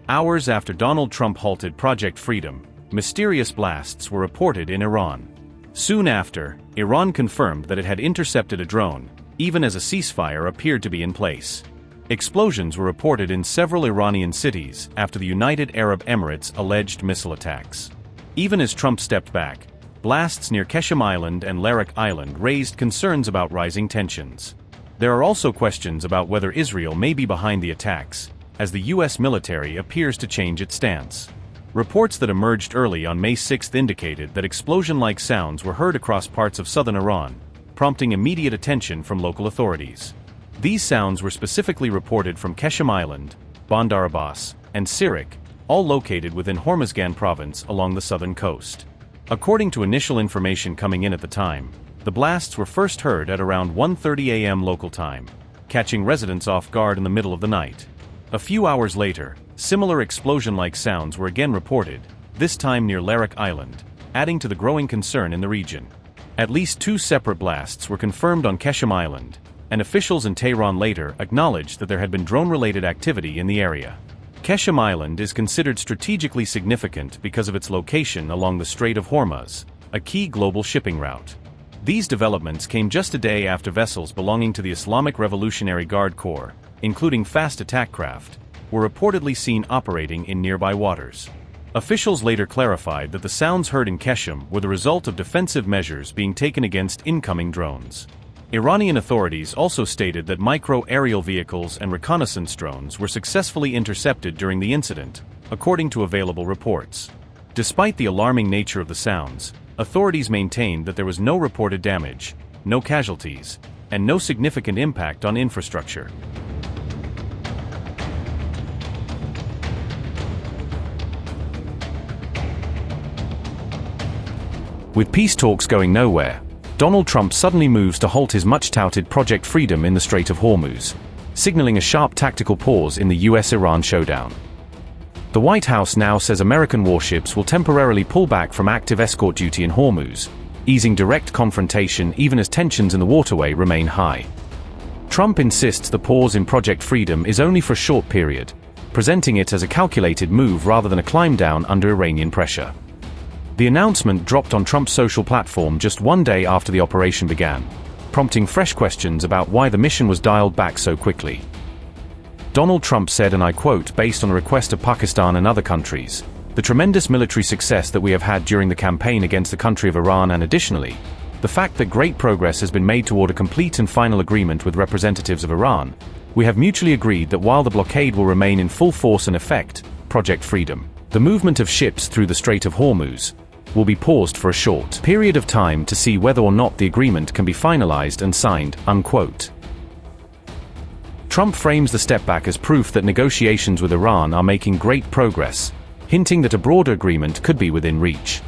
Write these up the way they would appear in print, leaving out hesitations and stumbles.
Hours after Donald Trump halted Project Freedom, mysterious blasts were reported in Iran. Soon after, Iran confirmed that it had intercepted a drone, even as a ceasefire appeared to be in place. Explosions were reported in several Iranian cities after the United Arab Emirates alleged missile attacks. Even as Trump stepped back, blasts near Qeshm Island and Larak Island raised concerns about rising tensions. There are also questions about whether Israel may be behind the attacks, as the U.S. military appears to change its stance. Reports that emerged early on May 6 indicated that explosion-like sounds were heard across parts of southern Iran, prompting immediate attention from local authorities. These sounds were specifically reported from Qeshm Island, Bandar Abbas, and Sirak, all located within Hormuzgan province along the southern coast. According to initial information coming in at the time, the blasts were first heard at around 1:30 a.m. local time, catching residents off guard in the middle of the night. A few hours later, similar explosion-like sounds were again reported, this time near Larak Island, adding to the growing concern in the region. At least 2 separate blasts were confirmed on Qeshm Island, and officials in Tehran later acknowledged that there had been drone-related activity in the area. Qeshm Island is considered strategically significant because of its location along the Strait of Hormuz, a key global shipping route. These developments came just a day after vessels belonging to the Islamic Revolutionary Guard Corps, including fast attack craft, were reportedly seen operating in nearby waters. Officials later clarified that the sounds heard in Qeshm were the result of defensive measures being taken against incoming drones. Iranian authorities also stated that micro-aerial vehicles and reconnaissance drones were successfully intercepted during the incident, according to available reports. Despite the alarming nature of the sounds, authorities maintained that there was no reported damage, no casualties, and no significant impact on infrastructure. With peace talks going nowhere, Donald Trump suddenly moves to halt his much-touted Project Freedom in the Strait of Hormuz, signaling a sharp tactical pause in the US-Iran showdown. The White House now says American warships will temporarily pull back from active escort duty in Hormuz, easing direct confrontation even as tensions in the waterway remain high. Trump insists the pause in Project Freedom is only for a short period, presenting it as a calculated move rather than a climb down under Iranian pressure. The announcement dropped on Trump's social platform just one day after the operation began, prompting fresh questions about why the mission was dialed back so quickly. Donald Trump said, and I quote, "Based on a request of Pakistan and other countries, the tremendous military success that we have had during the campaign against the country of Iran, and additionally, the fact that great progress has been made toward a complete and final agreement with representatives of Iran, we have mutually agreed that while the blockade will remain in full force and effect, Project Freedom, the movement of ships through the Strait of Hormuz, will be paused for a short period of time to see whether or not the agreement can be finalized and signed," unquote. Trump frames the step back as proof that negotiations with Iran are making great progress, hinting that a broader agreement could be within reach.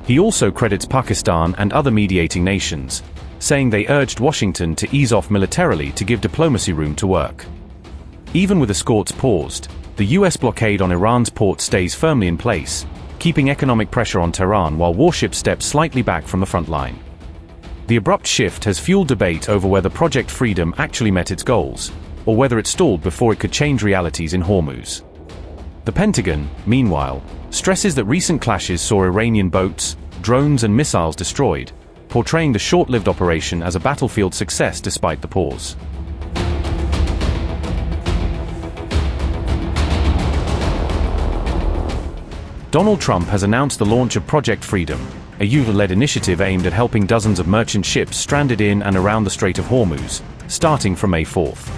He also credits Pakistan and other mediating nations, saying they urged Washington to ease off militarily to give diplomacy room to work. Even with escorts paused, the US blockade on Iran's port stays firmly in place, keeping economic pressure on Tehran while warships step slightly back from the front line. The abrupt shift has fueled debate over whether Project Freedom actually met its goals, or whether it stalled before it could change realities in Hormuz. The Pentagon, meanwhile, stresses that recent clashes saw Iranian boats, drones and missiles destroyed, portraying the short-lived operation as a battlefield success despite the pause. Donald Trump has announced the launch of Project Freedom, a US-led initiative aimed at helping dozens of merchant ships stranded in and around the Strait of Hormuz, starting from May 4th.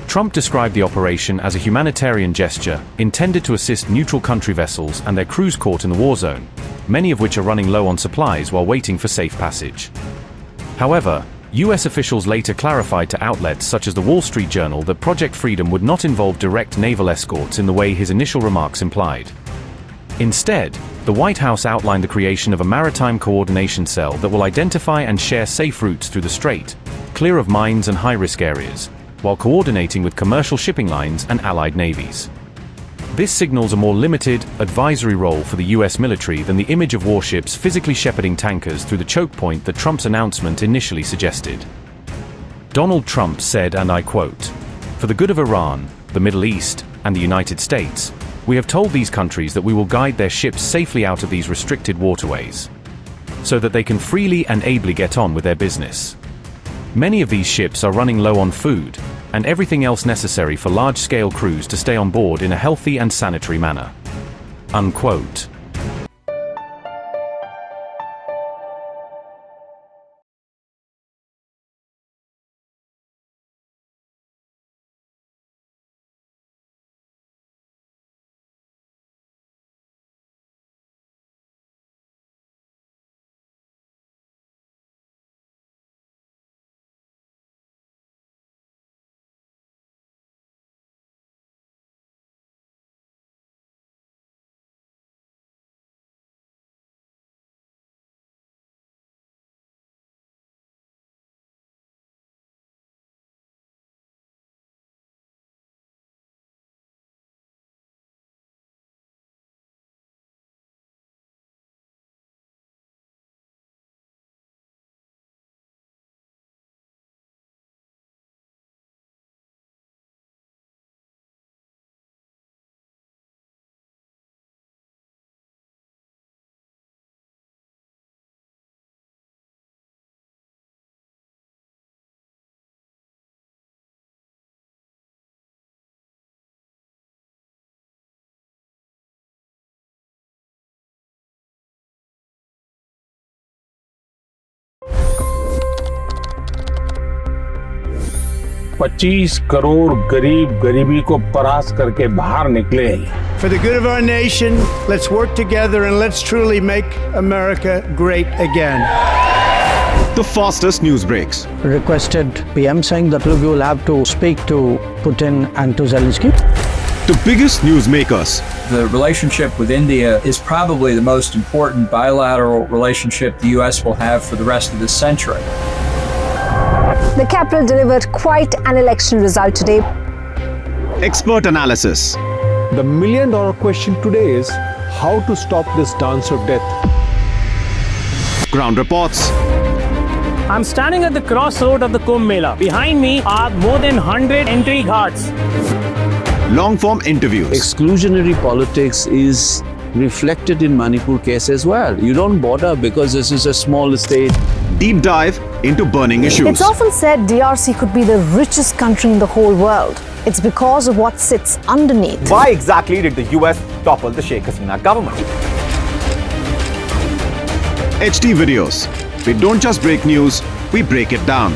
Trump described the operation as a humanitarian gesture, intended to assist neutral country vessels and their crews caught in the war zone, many of which are running low on supplies while waiting for safe passage. However, US officials later clarified to outlets such as the Wall Street Journal that Project Freedom would not involve direct naval escorts in the way his initial remarks implied. Instead, the White House outlined the creation of a maritime coordination cell that will identify and share safe routes through the strait, clear of mines and high-risk areas, while coordinating with commercial shipping lines and allied navies. This signals a more limited, advisory role for the US military than the image of warships physically shepherding tankers through the choke point that Trump's announcement initially suggested. Donald Trump said, and I quote, "For the good of Iran, the Middle East, and the United States, we have told these countries that we will guide their ships safely out of these restricted waterways, so that they can freely and ably get on with their business. Many of these ships are running low on food, and everything else necessary for large-scale crews to stay on board in a healthy and sanitary manner." Unquote. $25 crore गरीब गरीबी को परास्त करके बाहर निकले। For the good of our nation, let's work together and let's truly make America great again. The fastest news breaks. Requested PM saying that look, you will have to speak to Putin and to Zelensky. The biggest newsmakers. The relationship with India is probably the most important bilateral relationship the US will have for the rest of this century. The capital delivered quite an election result today. Expert analysis. The million-dollar question today is how to stop this dance of death. Ground reports. I'm standing at the crossroad of the Kumbh Mela. Behind me are more than 100 entry ghats. Long-form interviews. Exclusionary politics is reflected in Manipur case as well. You don't bother because this is a small state. Deep dive into burning issues. It's often said DRC could be the richest country in the whole world. It's because of what sits underneath. Why exactly did the US topple the Sheikh Hasina government? HD videos. We don't just break news, we break it down.